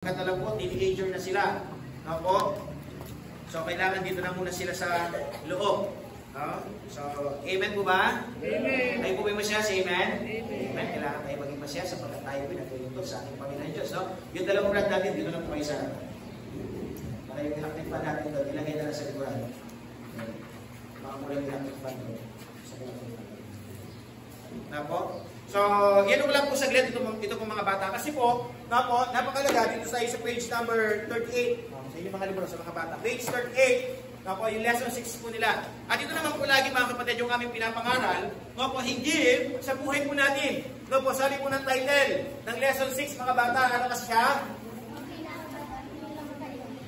Katalang po, teenager na sila. Opo. So, kailangan dito na muna sila sa loob. So, amen po ba? Amen. Tayo po ba masya sa amen? Amen. Amen. Kailangan tayo maging masya sapagkat tayo po nagtulong sa ating Panginoon Diyos. No? Yung dalawang brad natin, dito na po kayo sa para yung electric fan natin doon, ilagay na lang sa likuran. Baka mula yung electric fan doon. Na po? So, yan ko lang po saglit ito pong mga bata. Kasi po, napakalaga dito tayo sa page number 38. Sa inyong mga libro sa mga bata. Page 38, yung lesson 6 po nila. At ito naman po lagi mga kapatid yung aming pinapangaral, higit sa buhay po natin. Sabi po ng title ng lesson 6 mga bata, ano kasi siya?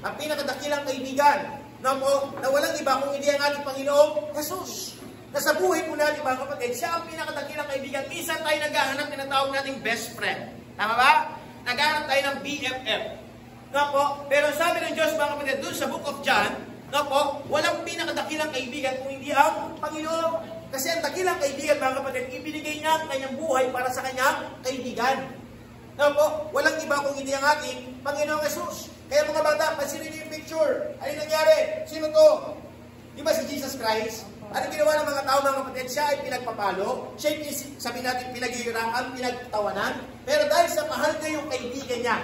Ang pinakadakilang kaibigan. Na walang iba kung hindi ang ating Panginoong Jesus. Na sa buhay po natin mga kapatid, siya ang pinakadakilang kaibigan. Minsan tayo naghahanap na tawag nating best friend. Tama ba? Naghahanap tayo ng BFF. Pero sabi ng Diyos mga kapatid, doon sa Book of John, walang pinakadakilang kaibigan kung hindi ang Panginoon. Kasi ang dakilang kaibigan mga kapatid, ibinigay niya ang kanyang buhay para sa kanyang kaibigan. Walang iba kung hindi ang ating Panginoong Jesus. Kaya mga bata, pansinin niyo yung picture. Ano yung nangyari? Sino to? Di ba si Jesus Christ? Ano ginawa ng mga tao mga kapatid? Siya ay pinagpapalo. Siya ay sabi natin pinaghihirapan, pinagtawanan. Pero dahil sa mahal niya yung kaibigan niya.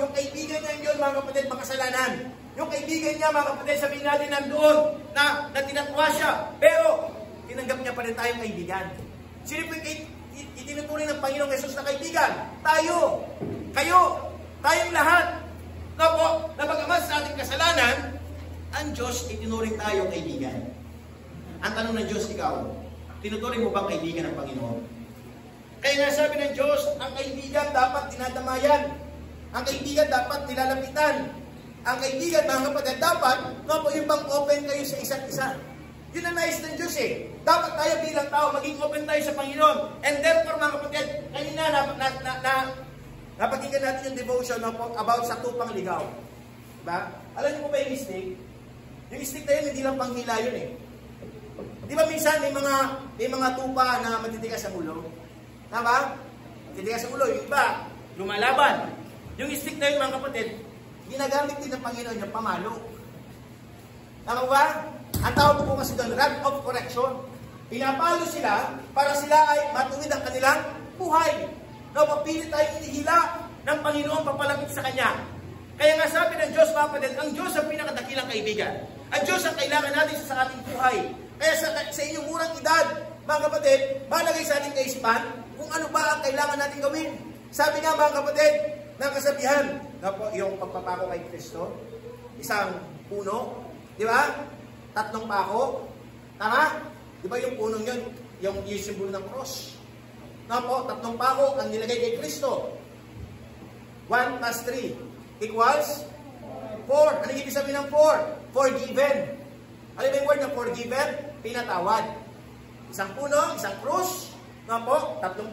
Yung kaibigan niya yun mga kapatid, makasalanan. Yung kaibigan niya mga kapatid, sabihin natin nandoon na tinatwa siya. Pero tinanggap niya pa rin tayong kaibigan. Sino po itinutuloy ng Panginoong Jesus na kaibigan? Tayo. Kayo. Tayong lahat. Na bagaman sa ating kasalanan, ang Diyos itinuring tayo kaibigan. Ang tanong ng Diyos, ikaw, tinuturing mo bang kaibigan ng Panginoon? Kaya nga sabi ng Diyos, ang kaibigan dapat dinadamayan. Ang kaibigan dapat nilalapitan. Ang kaibigan, mga kapatid, dapat yung bang open kayo sa isa't isa. Yun ang nais ng Diyos eh. Dapat tayo bilang tao, maging open tayo sa Panginoon. And therefore, mga kapatid, kanina napakinggan natin yung devotion about sa tupang ligaw. Diba? Alam niyo po ba yung stick? Yung stick na yun, hindi lang panghila yun eh. Di ba minsan may mga tupa na matitigas ang ulo? Tama? Matitigas ang ulo. Yung iba, lumalaban. Yung stick na yun mga kapatid, ginagamit din ng Panginoon yung pamalo. Tama ba? Ang tawag po kasi doon, rod of correction. Pinapalo sila para sila ay matuwid ang kanilang buhay. Papilit tayo inihila ng Panginoon papalapit sa Kanya. Kaya nga sabi ng Diyos mga kapatid, ang Diyos ang pinakadakilang kaibigan. Ang Diyos ang kailangan natin sa ating buhay. Kaya sa inyong murang edad, mga kapatid, malagay sa ating kaisipan kung ano ba ang kailangan natin gawin. Sabi nga mga kapatid, ng kasabihan, yung pagpapako kay Kristo, isang puno, di ba? 3 pako, tama? Di ba yung punong yun, yung simbolo ng cross? 3 pako ang nilagay kay Kristo. 1 plus 3 equals 4. Ano ibig sabihin ng 4? Forgiven. Ano ba yung word ng forgiven? Pinatawad. Isang puno, isang krus, 3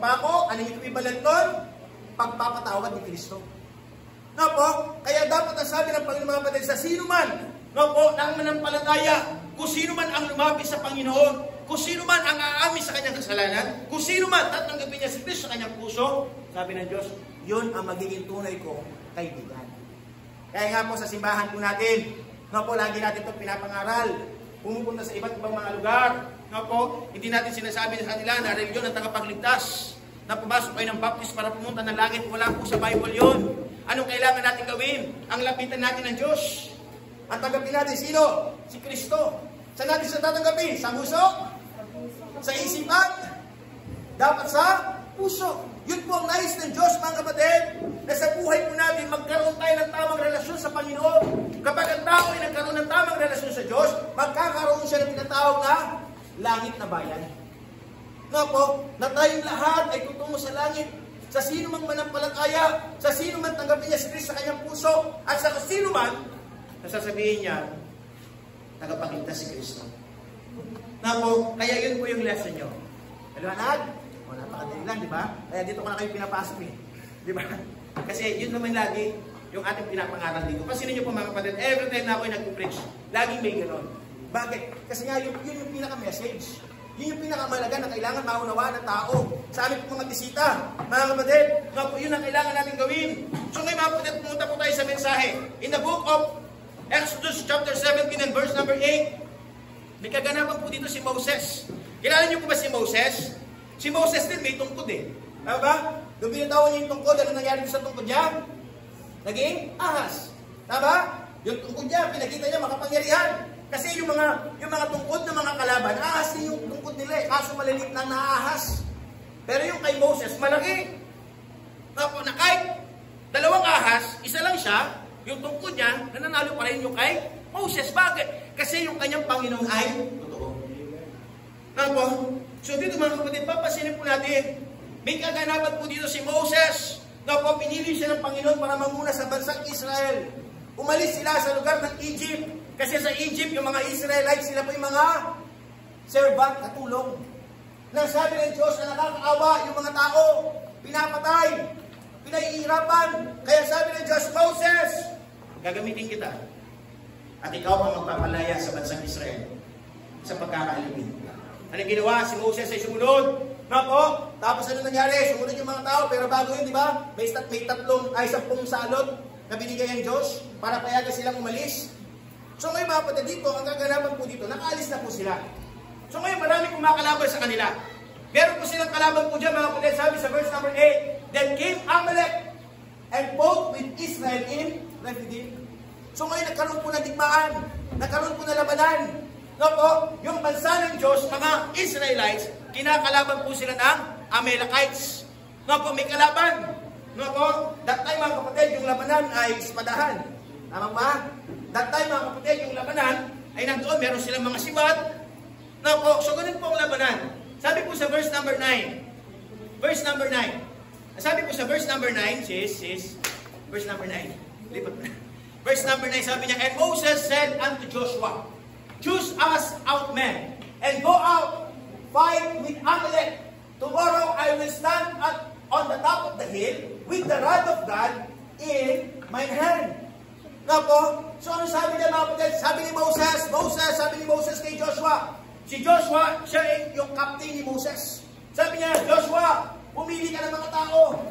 pako, ano yung equivalent nun? Pagpapatawad ni Kristo. Kaya dapat ang sabi ng Panginoon mga kapatid, sa sino man, nang manampalataya, kung sino man ang lumapit sa Panginoon, kung sino man ang aamin sa kanyang kasalanan, kung sino man tatanggapin niya si Kristo sa kanyang puso, sabi ng Diyos, yun ang magiging tunay kong kaibigan. Kaya nga po sa simbahan po natin, lagi natin itong pinapangaral. Pumupunta sa iba't ibang mga lugar. Hindi natin sinasabi sa kanila na religion ang tagapagligtas. Na pumasok kayo ng baptist para pumunta ng langit. Wala po sa Bible yun. Anong kailangan natin gawin? Ang lapitan natin ng Diyos. Ang tanggapin natin, sino? Si Kristo. Saan natin siya tatanggapin? Sa puso? Sa isipan? Dapat sa puso. Yun po ang nais ng Diyos, mga kapatid, na sa buhay po natin, magkaroon tayo ng tamang relasyon sa Panginoon. Kapag ang tao ay nagkaroon ng tamang relasyon sa Diyos, magkakaroon siya ng tinatawag na langit na bayan. Na tayong lahat ay tutungo sa langit. Sa sino mang manampalataya, sa sino man tanggapin niya si Kristo sa kanyang puso, at sa sino man, nasasabihin niya, tagapagligtas si Kristo. Kaya yun po yung lesson nyo. Maliwanag? Napakadali lang, di ba? Kaya dito ko na kayo pinapasok eh. Di ba? Kasi yun naman lagi yung ating pinapangaral dito. Pansinin niyo po mga kapatid, every time na ako ay nag-preach, laging may gano'n. Bakit? Kasi nga yun yung pinaka-message. Yun yung pinakamalaga na kailangan maunawaan ng tao. Sa aming mga bisita, mga kapatid, yun ang kailangan natin gawin. So ngayon mga kapatid, pumunta po tayo sa mensahe. In the book of Exodus chapter 17 and verse number 8, may kaganapan po dito si Moses. Kilala niyo po ba si Moses? Si Moses din may tungkod eh. Tama ba? Doon binatawan niya yung tungkod. Ano nangyari sa tungkod niya? Naging ahas. Tama? Yung tungkod niya, pinakita niya makapangyarihan. Kasi yung mga tungkod ng mga kalaban, ahas din yung tungkod nila eh. Kaso malilit lang na ahas. Pero yung kay Moses, malaki. Tapos na kahit dalawang ahas, isa lang siya, yung tungkod niya, nananalo pa rin yung kay Moses. Bakit? Kasi yung kanyang Panginoon ay totoo. Tapos, so dito mga kapatid, papasinin po natin, may kaganapan po dito si Moses. Tapos pinili siya ng Panginoon para mamuna sa bansang Israel. Umalis sila sa lugar ng Egypt. Kasi sa Egypt, yung mga Israelites, sila po yung mga servant, katulong. Nang sabi ng Diyos na nakakaawa yung mga tao, pinapatay, pinahihirapan. Kaya sabi ng Diyos, Moses, gagamitin kita. At ikaw ang magpapalaya sa bansang Israel sa pagkakaalipin. Anong ginawa? Si Moses ay sumunod. Tapos ano nangyari? Sumunod yung mga tao, pero bago yun, di ba? May 10 salot na binigay ang Diyos para payagan silang umalis. So ngayon mga kapatid dito, ang kaganapan po dito, nakaalis na po sila. So ngayon maraming kumakalaban sa kanila. Meron po silang kalaban po dyan mga kapatid, sabi sa verse number 8, Then came Amalek and fought with Israel in Rephidim. So ngayon nagkaroon po ng digmaan, nagkaroon po ng labanan. Yung bansa ng Diyos, mga Israelites, kinakalaban po sila ng Amalekites. May kalaban. That time mga kapatid, yung labanan ay espadahan. Tama ba? That time mga kapatid, yung labanan ay nandoon, meron silang mga sibat. So ganun po ang labanan. Sabi po sa verse number 9. Verse number 9. Sabi po sa verse number 9, verse number 9. Lipat na. Verse number 9, sabi niya, And Moses said unto Joshua, Choose us out men, and go out, fight with Amalek. Tomorrow I will stand on the top of the hill, with the rod of God in my hand. So ano sabi niya mga kapatid? Sabi ni Moses kay Joshua. Si Joshua, siya yung captain ni Moses. Sabi niya, Joshua, pumili ka ng mga tao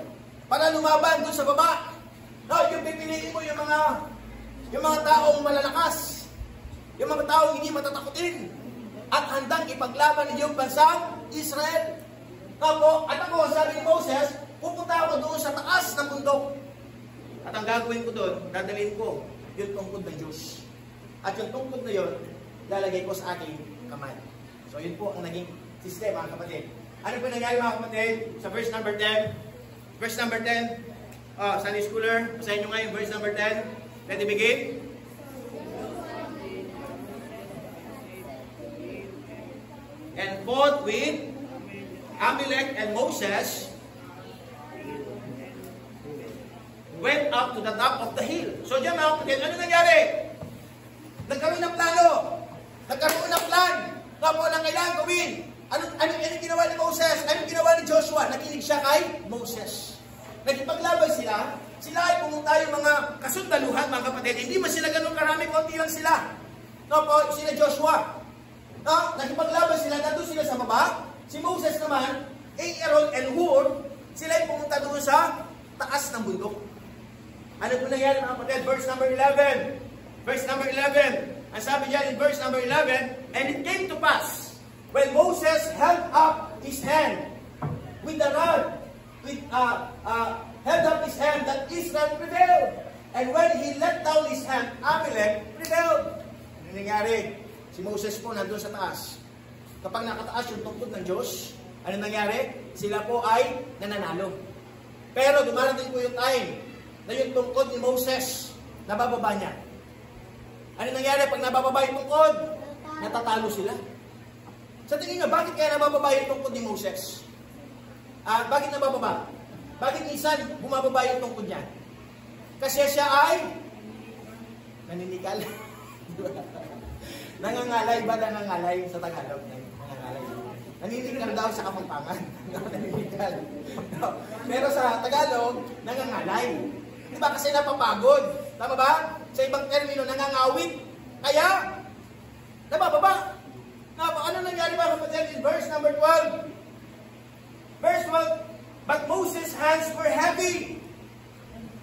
para lumaban doon sa baba. Yung pipiliin mo yung mga taong malalakas. Yung mga taong hindi matatakutin at handang ipaglaban ng iyong bansang Israel. At ako, sabi ni Moses, pupunta ako doon sa taas ng bundok. At ang gagawin ko doon, dadalhin ko yung tungkod ng Diyos. At yung tungkod na yun, lalagay ko sa aking kamay. So yun po ang naging sistema, mga kapatid. Ano po nangyari mga kapatid? Sa verse number 10. Verse number 10. Sunday schooler, basahin nyo nga yung verse number 10. Ready begin? And fought with Amalek, and Moses went up to the top of the hill. So diyan mga kapatid, ano nangyari? Nagkaroon ng plano. Nagkaroon ng plan. Nga po ang kailangan gawin. Ano ginawa ni Moses? Ano ginawa ni Joshua? Nakinig siya kay Moses. Nagipaglaban sila. Sila ay pumunta yung mga kasundaluhan, mga kapatid. Hindi man sila ganun karami, konti lang sila. Nga po, sila Joshua. Nagipaglaban sila, nandun sila sa baba. Si Moses naman, Aaron and Hur, sila ay pumunta doon sa taas ng bundok. Ano po nangyari mga kapatid? Verse number 11. Verse number 11. Ang sabi niya in verse number 11, And it came to pass, when Moses held up his hand with the rod, held up his hand, that Israel prevailed. And when he let down his hand, Amalek prevailed. Ano nangyari? Si Moses po nandun sa taas. Kapag nakataas yung tungkod ng Diyos, ano nangyari? Sila po ay nananalo. Pero dumarating po yung time na yung tungkod ni Moses, nabababa niya. Ano nangyari pag nabababa yung tungkod? Natatalo sila. Sa tingin nga, bakit kaya nabababa yung tungkod ni Moses? Bakit nabababa? Bakit minsan bumababa yung tungkod niya? Kasi siya ay naninikal. Nangangalay ba? Nangangalay sa Tagalog? Nangangalay. Naninikal daw sa Kapampangan. Naninikal. Pero sa Tagalog, nangangalay. Diba kasi napapagod? Tama ba? Sa ibang termino, nangangawit. Kaya, nabababa. Ano nangyari mga kapatid in verse number 12? Verse 12, but Moses' hands were heavy,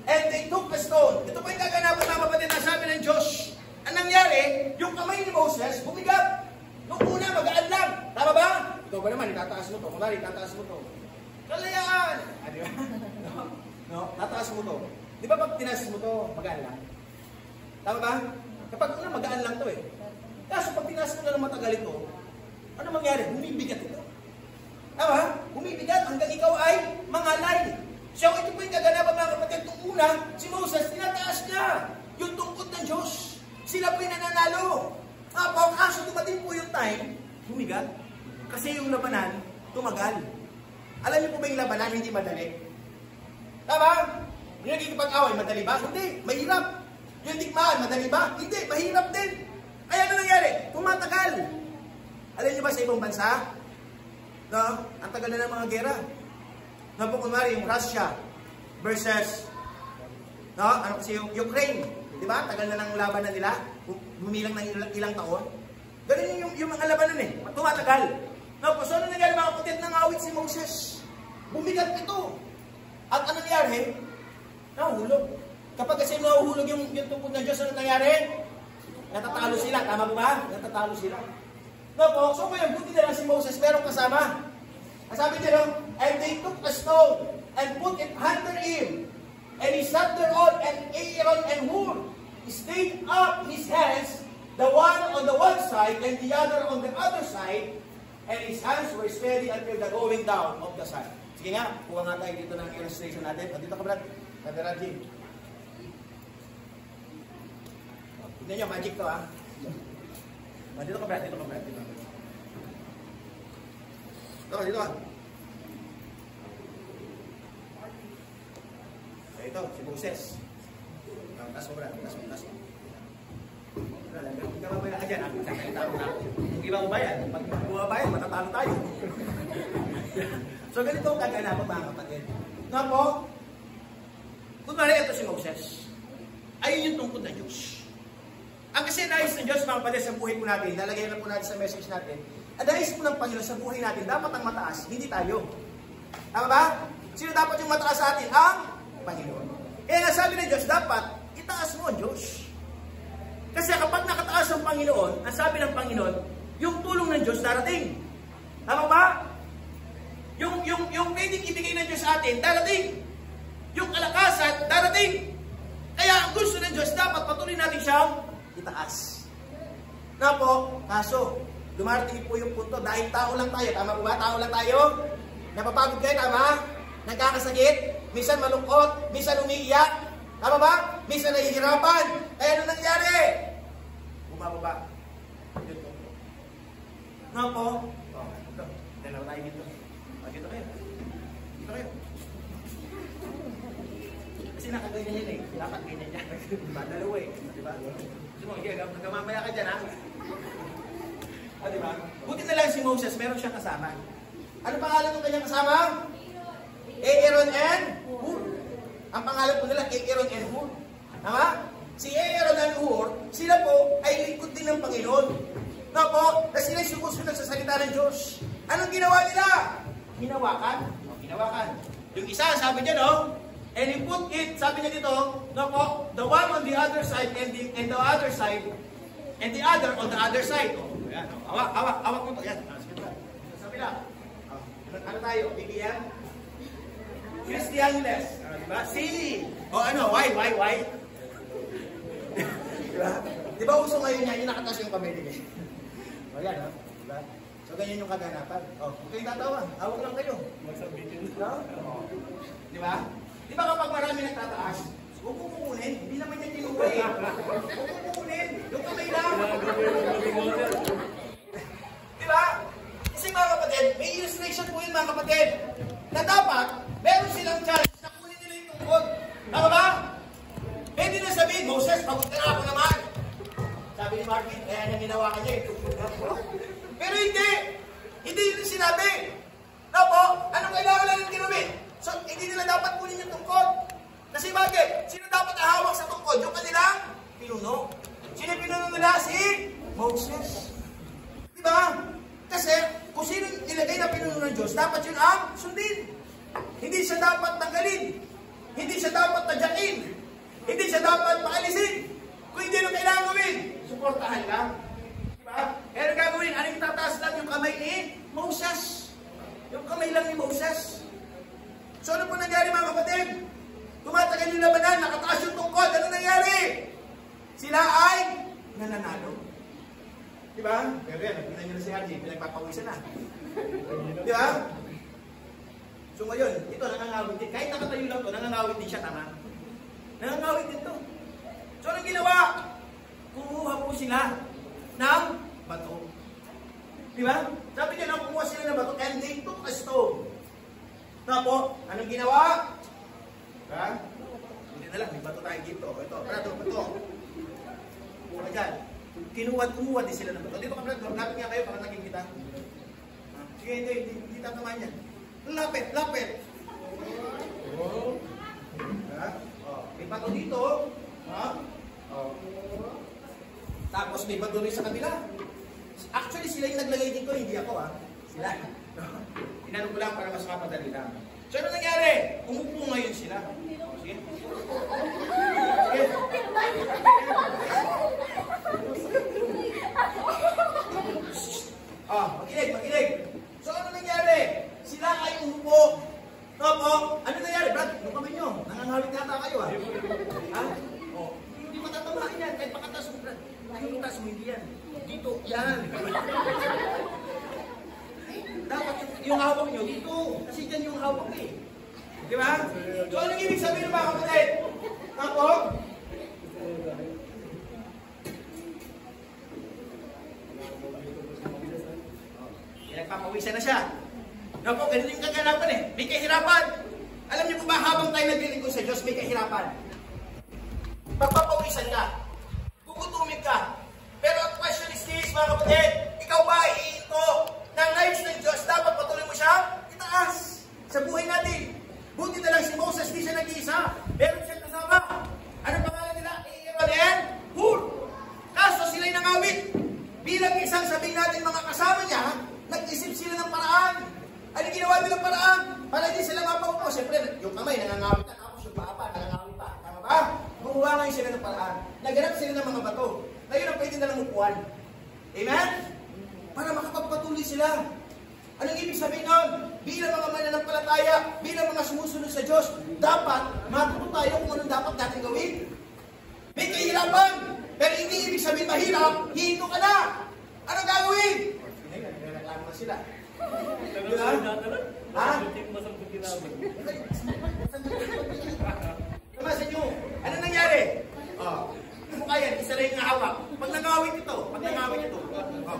and they took the stone. Ito pa yung gaganapan mga kapatid na sabi ng Diyos. Ang nangyari, yung kamay ni Moses, bumigat. Noong una, magaan lang. Tama ba? Ito ba naman, itataas mo to. Kumari, itataas mo to. Kalayaan! Di ba? No? Tataas mo to. Di ba pag tinaas mo to, magaan lang? Tama ba? Kapag una, magaan lang to eh. Kaso pag tinaas mo na ng matagal ito, ano mangyari? Bumibigat ito. Tama? Bumibigat hanggang ikaw ay mangalay. So ito po yung kaganapan mga kapatid. Itong una, si Moses, tinataas niya yung tungkod ng Diyos. Sila po yung nananalo. Kaso dumating po yung time, bumigat. Kasi yung labanan, tumagal. Alam niyo po ba yung labanan, hindi madali? Tama? Yung nagkikipag-away, madali ba? Hindi, mahirap. Yung tikmaan, madali ba? Hindi, mahirap din. Kaya ano nangyari? Tumatagal. Alam niyo ba sa ibang bansa? No? Ang tagal na ng mga gera. No, po kunwari yung Russia versus ano kasi yung Ukraine. Di ba? Tagal na ng labanan nila. Bumilang ng ilang taon. Ganun yung mga labanan eh. Tumatagal. No, so ano nangyari mga kapatid? Nangawit si Moses. Bumigat ito. At ano nangyari? Nahuhulog. Kapag kasi nahuhulog yung tungkod ng Diyos, ano nangyari? Natatalo sila. Tama ba? Natatalo sila. No po, so ngayon, buti na lang si Moses, merong kasama. Ang sabi nila, and they took a stone and put it under him. And he sat thereon, and Aaron and Hur stayed up his hands, the one on the one side and the other on the other side, and his hands were steady until the going down of the sun. Sige nga, kuha nga tayo dito ng illustration natin. O, dito ka Brad, Brad. Tignan nyo, magic to ha. Dito ka Brad, dito ka Brad. Dito ka. Ito, si Moses. Taas mo Brad, taas mo. Hindi ka mabaya ka dyan, ha? Kung iba mo bayan, pag bumabayan, matatalo tayo. So, ganito ang kaganapan mga kapatid. Nga po, kunwari ito si Moses. Ayun yung tungkod ng Diyos. Ang kasi nais ng Diyos, mga kapatid, sa buhay po natin, lalagay na po natin sa message natin, ang nais po ng Panginoon sa buhay natin, dapat ang mataas, hindi tayo. Tama ba? Sino dapat yung mataas sa atin? Ang Panginoon. Kaya nga sabi ng Diyos, dapat itaas mo ang Diyos. Kasi kapag nakataas ang Panginoon, ang sabi ng Panginoon, yung tulong ng Diyos darating. Tama ba? Yung pwedeng ibigay ng Diyos sa atin, darating. Yung kalakasan, darating. Kaya ang gusto ng Diyos, dapat patuloy natin siyang itaas. Na po, kaso, dumarating po yung punto, dahil tao lang tayo. Tama po ba? Tao lang tayo. Napapagod kayo, tama? Nagkakasakit, minsan malungkot, minsan umiiyak. Tama ba? Minsan nahihirapan. Kaya ano nangyari? Bumababa. Nga po. Ito. Dalawa tayo dito. Dito kayo. Dito kayo. Kasi nakaganyan yan eh. Dapat ganyan yan. Dalawa eh. Diba? Nagkamamaya ka dyan ha. Diba? Buti na lang si Moses, meron siyang kasama. Ano pangalan ng kanyang kasama? Aaron and Hur. Ang pangalan po nila, Aaron and Hur. Tama? Si Aaron and Hur, sila po ay lingkod din ng Panginoon. Na po, na sila sumusunod sa salita ng Diyos. Anong ginawa nila? Hinawakan. Hinawakan. Yung isa, sabi niya, no? And he put it, sabi niya dito, no po, the one on the other side and the other side, and the other on the other side. Oh, yan. Awak mo to. Yan. Sabi na. Ano tayo? Bibigyan? Christianless. Diba? Silly. O ano? Why? Diba? Diba uso ngayon yan? Yung nakatas yung kamay nila. O yan, ha? Diba? So, ganyan yung kaganapan. O, huwag kayong tatawa. Awag lang kayo. Magsabitin. No? Diba? Diba kapag marami nagtataas, huwag mo kukunin. Hindi naman yan kinuha eh. Huwag mo kukunin. Yung kamay lang. Diba? Kasi mga kapatid, may illustration po yun mga kapatid, na dapat, meron silang chance na kunin nila yung tungkod. Tama ba? Pwede na sabihin, Moses, pagod ka na ako naman. Sabi ni Marvin, kaya niya ginawa kanya eh. Pero hindi. Hindi yun sinabi. Tapo, anong kailangan lang yung ginawin? So, hindi nila dapat kunin yung tungkod. Kasi bakit? Sino dapat ahawak sa tungkod? Yung kanilang pinuno. Sino pinuno nila? Si Moses. Diba? Kasi kung sino ilagay na pinuno ng Diyos, dapat yun ang sundin. Hindi siya dapat tanggalin. Hindi siya dapat tadyakin. Hindi siya dapat paalisin. Kung hindi nyo kailangan gawin, suportahan lang. Diba? Kaya gagawin, anong tataas lang yung kamay ni Moses? Yung kamay lang ni Moses. So ano po nangyari mga kapatid? Tumatagal yung labanan, nakataas yung tungkod. Ano nangyari? Sila ay nananalo. Diba? Pero yan, nagpina nyo na si RJ, pinagpapawisan na. Diba? So ngayon, ito nangangawit din. Kahit nakatayo lang to, nangangawit din siya, tama? Nangangawit din to. So anong ginawa? Kumuha po sila ng bato. Diba? Sabi niya, nang kumuha sila ng bato, and they took a stone. Na po, anong ginawa? Ha? Hindi na lang, may bato tayo dito. Ito, bato. Kumuha dyan. Kumuha din sila ng bato. Dito ka, Brad, lapit nga kayo para naging kita. Sige, hindi tatamaan yan. Lapit. Oh. Ha? Oh. May bato dito. Ha? Oh. Tapos may bato rin sa kabila. Actually, sila yung naglagay dito, hindi ako ha. Sila. Inano ko lang para mas mapadali lang. So, ano nangyari? Umupo ngayon sila. Sige. Makinig. So, ano nangyari? Sila ay umupo. Opo. Ano nangyari, Brad? Ano kami nyo? Nangangawit yata kayo, ha? Ha? O. Hindi matatamaan yan. Kahit pakatas mo, Brad. Yung taas mo, hindi yan. Dito, yan. Dapat yung hawak nyo dito. Kasi dyan yung hawak eh. Di ba? So, anong ibig sabihin ng mga kapatid? Opo? Nagpapawisan na siya. Naku, ganito yung kaganapan eh. May kahirapan. Alam niyo po ba, habang tayo naglilingkod sa Diyos, may kahirapan. Pagpapawisan ka. Gugutumig ka. Pero ang question is this, mga kapatid, ikaw ba iinto ng lives ng Diyos? Dapat patuloy mo siya itaas sa buhay natin. Buti na lang si Moses, di siya nag-iisa. Meron siya kasama. Ano pangalan nila? Aaron and Hur. Kaso sila'y nangawit. Bilang isang sabihin natin mga kasama niya, nag-isip sila ng paraan. Ano ginawa nilang paraan? Para hindi sila mapaupo. Siyempre, yung kamay nangangawit na, tapos yung paa pa, nangangawit pa. Tama ba? Gumawa ngayon sila ng paraan. Naganap sila ng mga bato. Ngayon ang pwede na lang upuan. Amen? Para makapagpatuloy sila. Anong ibig sabihin nun? Bilang mga mananampalataya, bilang mga sumusunod sa Diyos, dapat matuto tayo kung anong dapat natin gawin. May kahirapan. Pero hindi ibig sabihin mahirap, hihinto ka na. Ano gagawin? Nagreklamo na sila. Ha? Kamasa nyo, ano nangyari? Mukha yan, isa rin yung hawak. Pag nangawin ito,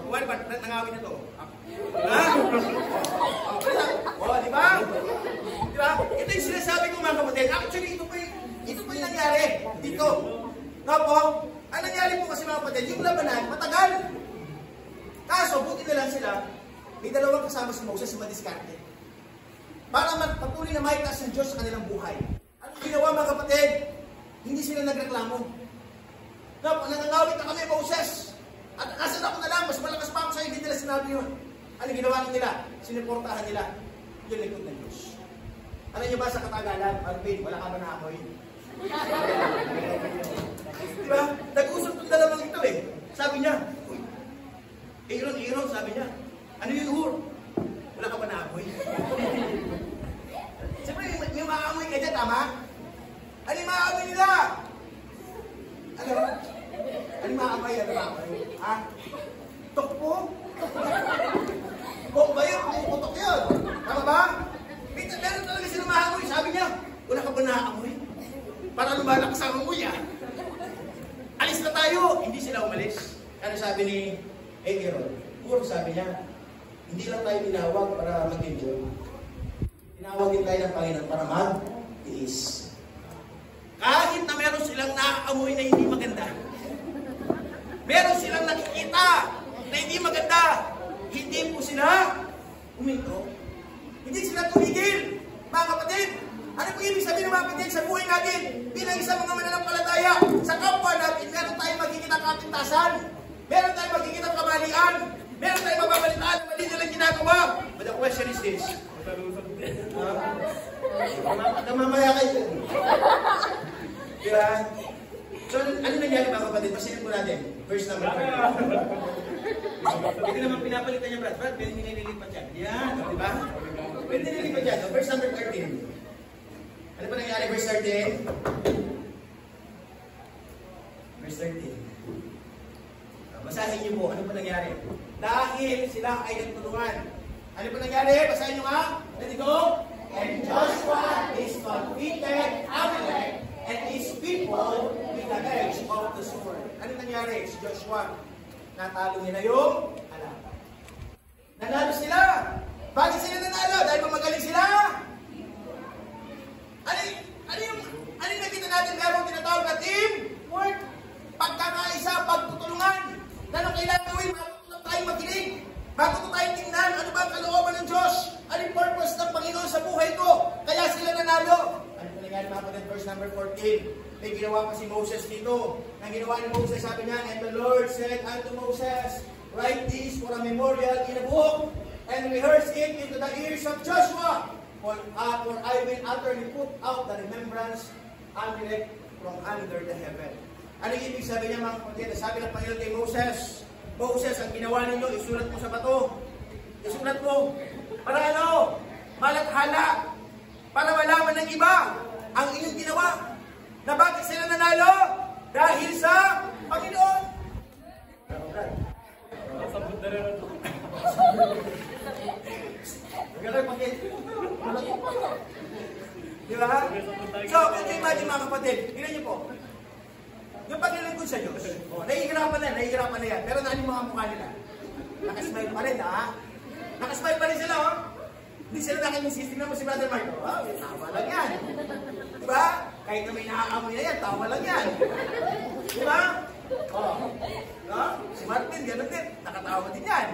kuwan ba, nangawin ito. Ha? Di ba? Di ba? Ito yung sinasabi ko mga kapatid. Actually, ito pa yung nangyari dito. Nga po, ang nangyari po kasi mga kapatid, yung labanan, matagal. Kaso, buti na lang sila, may dalawang kasama si Moses, si Madiskarte. Para patuloy na maitaas ng Diyos sa kanilang buhay. Anong ginawa mga kapatid? Hindi sila nagreklamo. Nangangawit na kami, Moses. At kasan ako na lang, mas malakas pa ako sa'yo, hindi nila sinabi yun. Ano ginawa nila? Siniportahan nila yung likod ng Diyos. Alam niyo ba sa katagalan, Alvin, wala ka ba na amoy? Diba? Nag-usap itong dalawang ito eh. Sabi niya, Aaron, sabi niya, ano yun, Hur? Wala ka ba na amoy? Siyempre, may maamoy ka dyan, tama? Ano yung maamoy nila? Ano maamoy? Ha? Tokpo? Kung ba yun? Puputok yun. Tama ba? Meron talaga sila maamoy. Sabi niya, wala ka ba naamoy? Para lumalak sa amoy, ha? Alis na tayo. Hindi sila umalis. Ano sabi ni Aaron? Puro sabi niya, hindi lang tayo tinawag para mag-enjoy. Tinawag din tayo ng Panginoon para mag-tiis. Kahit na meron silang naaamoy na hindi maganda. Meron silang nakikita na hindi maganda. Hindi po sila uminto. Hindi sila tumigil. Mga kapatid, ano po ibig sabihin ng mga kapatid sa buhay natin? Bilang isang mga mananampalataya, sa kapwa natin, meron tayong magkikita kapintasan. Meron tayong magkikita kamalian. Meron tayong mababalitaan na mali na question is this? Namamaya kayo. Diba? So, ano nangyari mga kapatid? Pasilin po natin. Verse number 4. Hindi naman pinapalitan niya, Brad. Brad, pwede nililipat yan. Yan, di ba? Pwede nililipat yan. So, verse number 13. Ano pa nangyari? Verse 13. Verse 13. Basahin niyo po. Ano pa nangyari? Dahil sila ay nagtulungan. Ano pa nangyari? Basahin niyo nga. Let it go. And Joshua is defeated Amalek and his people with the edge of the sword. Ano nangyari? Si Joshua, natalo nila yung alam. Nanalo sila. Bakit sila nanalo? Dahil pa magaling sila. Ano yung nakita natin merong tinatawag na teamwork? Pagkakaisa, pagtutulungan. Ano kailangan gawin? Matuto tayong makinig. Matuto tayong tingnan. Ano ba ang kalooban ng Diyos? Ano yung purpose ng Panginoon sa buhay ko? Kaya sila nanalo. Ano po nangyari mga kapatid? Verse number 14. May ginawa pa si Moses dito. Ang ginawa ni Moses, sabi niya, and the Lord said unto Moses, write this for a memorial in a book, and rehearse it into the ears of Joshua. For I will utterly put out the remembrance Amalek from under the heaven. Ano yung ibig sabihin niya mga kapatid? Sabi ng Panginoon kay Moses, Moses, ang ginawa ninyo, isulat mo sa bato. Isulat mo. Para ano? Malathala. Para malaman ng iba ang inyong ginawa. Na bakit sila nanalo? Dahil sa Panginoon. Di ba? So, kung imagine mga kapatid, tingnan niyo po. Yung paglilingkod sa Diyos, nahihirapan na yan. Pero naaning mga mukha nila. Nakasmile pa rin, ha? Nakasmile pa rin sila, oh. Hindi sila nakinisist. Tingnan mo si Brother Mark. Oh, tawa lang yan. Diba? Kahit na may naaamoy na yan, tawa lang yan. Diba? Oh. No? Si Martin, gano'n din. Nakatawa din yan.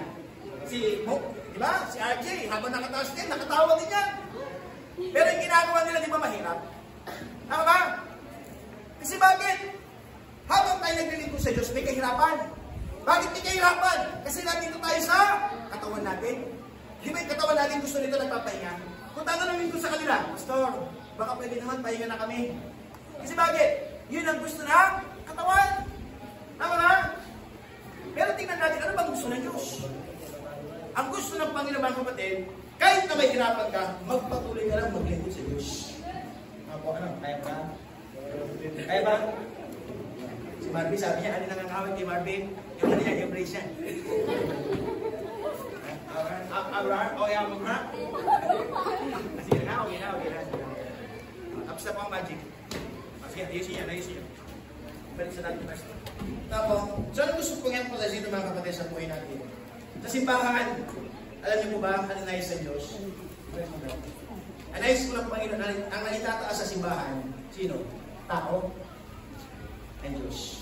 Si Mo, diba? Si RJ, habang nakatawas din, nakatawa din yan. Pero yung ginagawa nila, di ba mahirap? Tama ba? Kasi bakit? Habang tayo naglilingkod sa Diyos, may kahirapan. Bakit may kahirapan? Kasi nandito tayo sa katawan natin. Di ba yung katawan natin gusto nito nagpapahinga? Kung tatanungin ko sa kanila, Pastor, baka pwede naman pahinga na kami. Kasi bakit? Yun ang gusto ng katawan. Tama ba? Pero tingnan natin, ano bang gusto ng Diyos? Ang gusto ng Panginoon mga kapatid, kahit na may hirapan ka, magpatuloy ka lang maglingkod sa Diyos. Ako, ano? Kaya ba? Kaya ba? Si Marvin, sabi niya, ano nangangawin kay Marvin? Yung ano niya, embrace niya. Okay, ako ha? Sige na, okay na. Tapos na po ang magic. Sige, ayusin niya. Balik sa natin first. Tapos, so ano gusto ko ngayon pala dito mga kapatid sa buhay natin? Sa simbahan, alam niyo po ba, ano nais sa Diyos? Ang nais ko lang Panginoon, ang nalitataas sa simbahan, sino? Tao? Ang Diyos.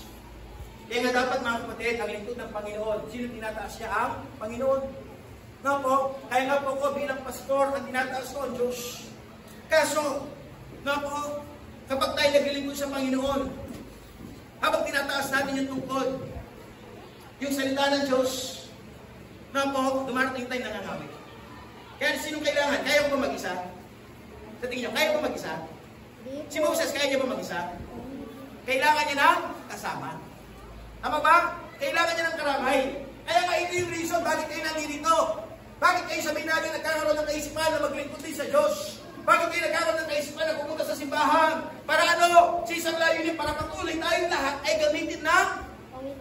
Kaya nga dapat mga kapatid, ang lingkod ng Panginoon, sino tinataas niya? Ang Panginoon. No po, kaya nga po ko bilang pastor, ang tinataas ko ang Diyos. Kaso, no po, kapag tayo naglilingkod sa Panginoon, habang tinataas natin yung tungkod, yung salita ng Diyos, no po, dumarating tayo nangangawit. Kaya sinong kailangan? Kaya ko ba mag-isa? Sa tingin nyo, kaya ko ba mag-isa? Si Moses, kaya niya ba mag-isa? Kailangan niya ng kasama. Tama ba? Kailangan niya ng karamay. Kaya nga ito yung reason bakit kayo nandito. Bakit kayo sabihin natin nagkakaroon ng kaisipan na maglingkod din sa Diyos? Bakit kayo nagkakaroon ng kaisipan na pumunta sa simbahan? Para ano? Sa isang layunin, para patuloy tayong lahat ay gamitin ng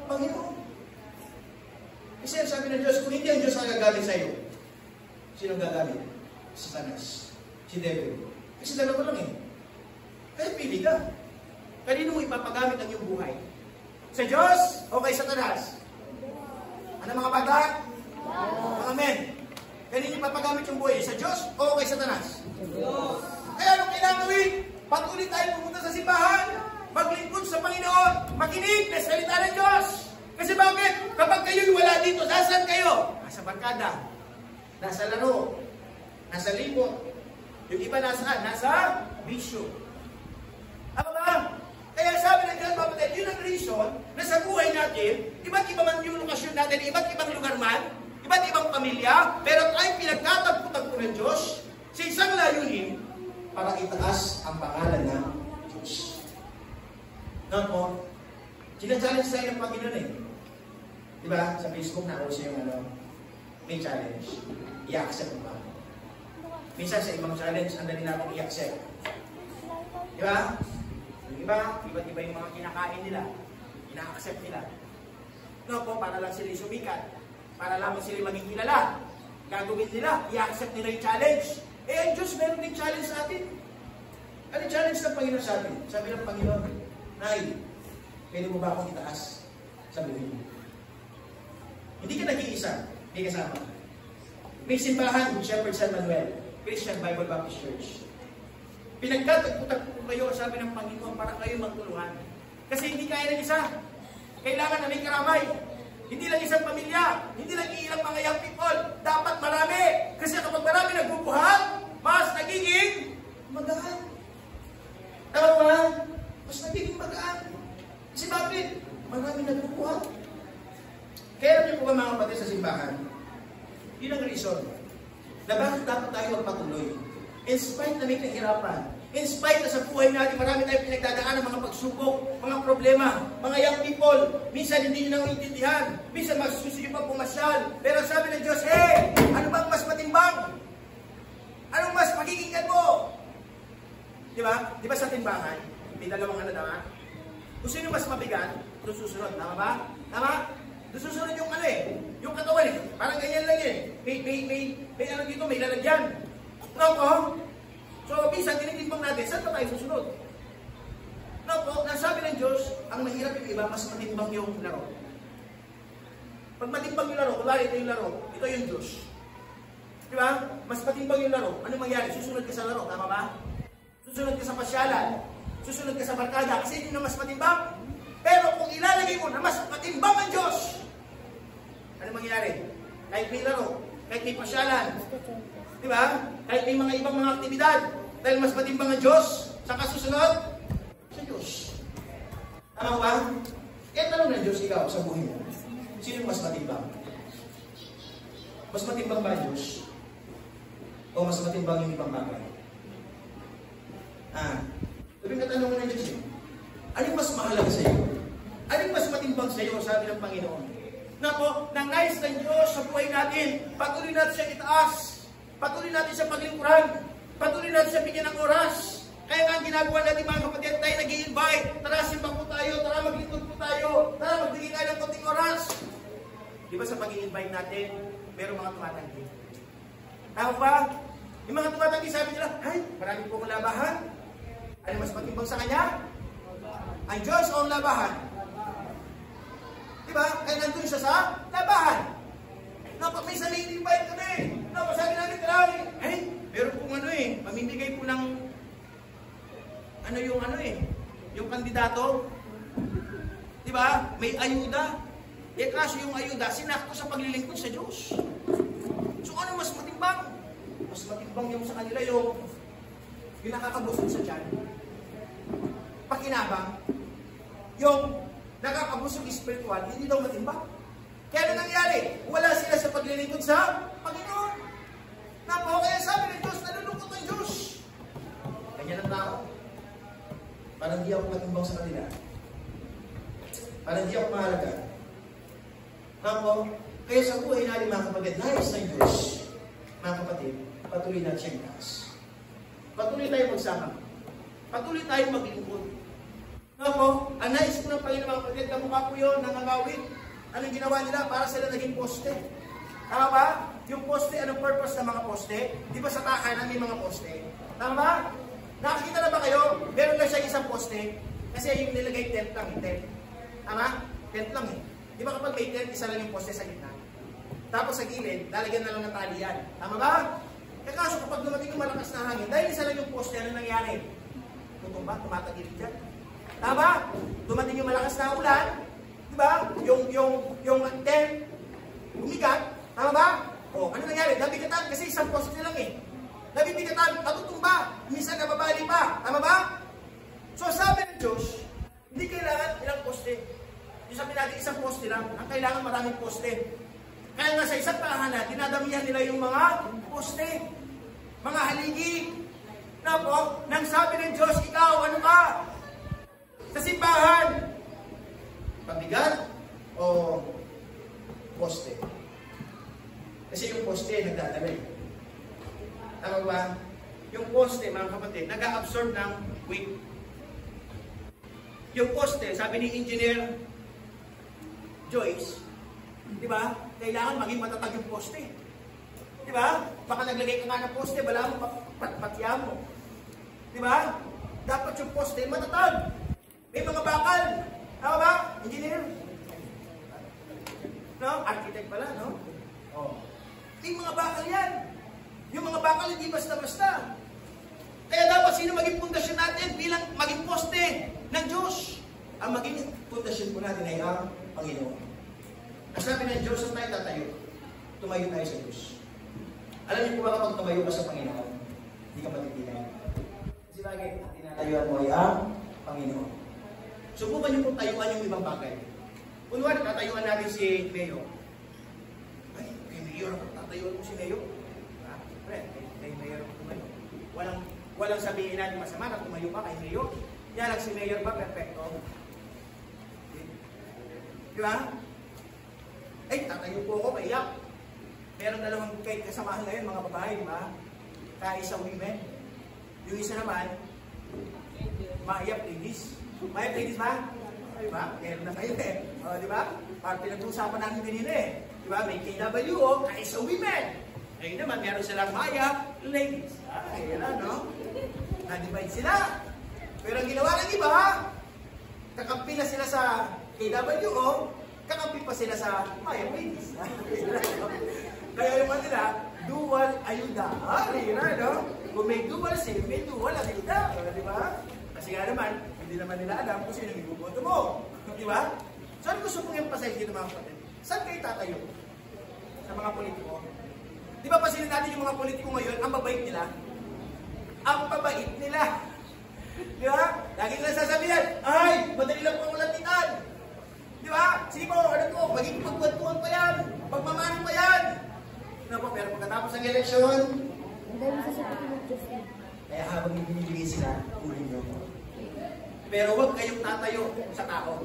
Panginoon. Kasi ang sabi ng Diyos, kung hindi ang Diyos ang gagamit sa iyo, sino ang gagamit? Si Satanas. Si Devil. Kasi dalawa lang eh. Kaya pili ka. Kanino mo ipapagamit ang iyong buhay? Sa Diyos o kay Satanas? Ano mga bata? Amen. Kanino ipapagamit yung buhay? Sa Diyos o kay Satanas? Kaya anong kailangan gawin? Patuloy tayo pumunta sa simbahan, maglingkod sa Panginoon, makinig na salita ng Diyos. Kasi bakit? Kapag kayo'y wala dito, nasaan kayo? Nasa barkada, nasa laro, nasa libot. Yung iba nasaan? Nasa bisyo. Ano ba? Kaya sabi ng Diyos, kapatid, yun ang reason na sa buhay natin, iba't iba man yung lokasyon natin, iba't ibang lugar man, iba't ibang pamilya, pero tayo pinagtatagpo-tagpo ng Diyos sa isang layunin para itaas ang pangalan ng Diyos. Noon po, challenge tayo ng Panginoon eh. Diba? Sa Facebook na ako yung may challenge. I-accept mo ba? Minsan sa ibang challenge, ang dali natin i-accept. Diba? Yung iba, iba't iba yung mga kinakain nila. Ina-accept nila. No po, para lang sila sumikat. Para lamang sila maging kilala. Gagawin nila, i-accept nila yung challenge. Eh, ang Diyos meron din challenge sa atin. Ano yung challenge ng Panginoon sa atin? Sabi ng Panginoon, Nay, pwede mo ba akong itaas sa buhay mo? Hindi ka nag-iisa, may kasama. May simbahan, Shepherd San Manuel, Christian Bible Baptist Church. Pinagtatagpo-tagpo kayo, sabi ng Panginoon, para kayo magtulungan. Kasi hindi kaya ng isa. Kailangan na may karamay. Hindi lang isang pamilya, hindi lang ilang mga young people. Dapat marami. Kasi kapag marami nagbubuhat, mas nagiging magaan. Tama ba? Mas nagiging magaan. Kasi bakit? Marami nagbubuhat. Kaya niyo po ba mga kapatid sa simbahan? Yun ang reason na bakit dapat tayo magpatuloy. In spite na may kahirapan, in spite na sa buhay natin marami tayong pinagdadaan ng mga pagsubok, mga problema, mga young people, minsan hindi nyo nang intindihan, minsan masususo nyo pa pumasyal, pero sabi ng Diyos, hey, ano bang mas matimbang? Anong mas magiginggan mo? Diba? Diba sa timbangan, may dalawang kung sino mas mabigat, doon susunod, tama ba? Tama? Doon susunod yung yung katawan eh. Parang ganyan lang eh. May ano dito, may lalagyan. No po? So, minsan, tinitimbang natin, saan pa tayo susunod? No po, nasabi ng Diyos, ang mahirap yung iba, mas matimbang yung laro. Pag matimbang yung laro, kulari ito yung laro, ito yung Diyos. Di ba? Mas matimbang yung laro. Ano mangyari? Susunod ka sa laro, tama ba? Susunod ka sa pasyalan. Susunod ka sa barkada, kasi yun na mas matimbang. Pero kung ilalagay mo na mas matimbang ang Diyos, ano mangyayari? Kahit may laro, kahit may pasyalan, di ba? Kahit may mga ibang mga aktibidad, dahil mas matimbang ang Diyos, sa kasusunod, sa Diyos. Tama ba? Kaya tanong ng Diyos, ikaw, sa buhay mo, sino mas matimbang? Mas matimbang ba ang Diyos? O mas matimbang yung ibang bagay? Sabi nga tanong ng Diyos, anong mas mahalaga sa iyo? Anong mas matimbang sa iyo, sabi ng Panginoon? Na po, nangais ng Diyos sa buhay natin, patuloy natin siya itaas, patuloy natin siya paglingkuran, patuloy natin siya bigyan ng oras. Kaya nga ang ginagawa natin mga kapatid, tayo nag-i-invite, tara simba po tayo, tara maglingkod po tayo, tara magbigay tayo ng konting oras. Di ba sa pag-i-invite natin, merong mga tumatanggi? Tama ba? Yung mga tumatanggi, sabi nila, ay, marami po akong labahan. Ano mas matimbang sa Kanya? Ang Diyos o ang labahan? Diba? Kaya nandun siya sa labahan. Pag may invite kami, sabi namin karami, ay, meron pong mamimigay po ng, yung kandidato. Diba? May ayuda. Kaso yung ayuda, sinakto sa paglilingkod sa Diyos. So ano mas matimbang? Mas matimbang yung sa kanila yung nakakabusog sa tiyan. Pakinabang. Yung nakakabusog spiritual, hindi daw matimbang. Kaya ano nangyari? Wala sila sa paglilingkod sa Panginoon. Kaya sabi ng Diyos, nalulungkot ang Diyos. Kanya ng tao. Parang di ako matimbang sa kanila. Parang di ako mahalaga. Kaya sa buhay natin mga kapatid, nais ng Diyos, mga kapatid, patuloy natin siyang taas. Patuloy tayo magsama. Patuloy tayo maglingkod. Ang nais ko ng Panginoon mga kapatid, kamukha po yun, nangangawit. Anong ginawa nila? Para sila naging poste. Tama ba? Yung poste, anong purpose ng mga poste? Di ba sa tahanan may mga poste? Tama ba? Nakakita na ba kayo? Meron lang siya isang poste. Kasi yung nilagay tent lang, tent. Tama? Tent lang eh. Di ba kapag may tent, isa lang yung poste sa gitna? Tapos sa gilid, lalagyan na lang ng talian. Tama ba? Kaso kapag dumating yung malakas na hangin, dahil isa lang yung poste, ano nangyari? Tutumba, tumatagilid dyan. Tama? Dumating yung malakas na ulan, di ba? Yung tent, bumigat. Tama ba? Ano nangyari? Nabigatan kasi isang poste lang eh. Nabibigatan, natutumba, minsan nababali pa. Tama ba? So sabi ng Diyos, hindi kailangan ilang poste. Yung sabi natin, isang poste lang. Ang kailangan maraming poste. Kaya nga sa isang tahanan, dinadamihan nila yung mga poste, mga haligi. Na po, nang sabi ng Diyos, ikaw, ano ka? Sa simbahan, pabigat o poste? Kasi yung poste, nagdadalay. Tama ba? Yung poste, mga kapatid, nag-absorb ng weight. Yung poste, sabi ni Engineer Joyce, di ba? Kailangan maging matatag yung poste. Di ba? Baka naglagay ka nga ng poste, bala mo, patya mo. Di ba? Dapat yung poste matatag. May mga bakal. Tama ba? Engineer? No? Architect pala, no? Oh. May mga bakal yan. Yung mga bakal hindi basta-basta. Kaya dapat sino maging pundasyon natin bilang maging poste ng Diyos? Ang maging pundasyon po natin ay ang Panginoon. Ang sabi ng Diyos, saan tayo tatayo? Tumayo tayo sa Diyos. Alam niyo po ba kapag tumayo ka sa Panginoon, hindi ka matitigan. Kasi bagay, tinatayuan mo ay ang Panginoon. Subukan niyo po tayuan yung ibang bagay. Kunwari, tatayuan natin si Mayo. Ay, kay Mayor, tatayuan mo si Mayo. Kay Mayor ako tumayo. Walang sabihin natin masama na tumayo ka kay Mayor. Yan lang si Mayor ba, perfecto? Di ba? Ay, tatayo po ako, maiyak. Meron dalawang kasamahan ngayon, mga babae, di ba? Kaisang women. Yung isa naman, maiyak ladies. Maiyak ladies ba? Di ba? Meron na kayo eh. O, di ba? Parang pinag-uusapan natin kanina eh. Di ba? May KWO, kaisang women. Ngayon naman, meron silang maiyak ladies. Ay, yan no? Na-divide sila. Pero ang ginawa ng iba, kakampi na sila sa KWO, kakampi pa sila sa maiyak ladies. Kaya yung nila, dual ayuda. Hira, no? Kung may dual save, may dual ayuda. Di ba? Kasi nga naman, hindi naman nila alam kung sino yung ibuboto mo. Di ba? So, ano gusto kong emphasize dito mga kapatid? Saan kayo tatayo? Sa mga politiko? Di ba pasilin natin yung mga politiko ngayon, ang babait nila? Ang babait nila. Di ba? Lagi nila sasabihan, ay, madali lang po ang latitan. Di ba? Sige po, ano po, maging pagbantuan pa yan. Pagmamano pa yan. Pero pagkatapos ng eleksyon, kaya habang ibinibigay sila, uling nyo. Pero huwag kayong tatayo sa tao.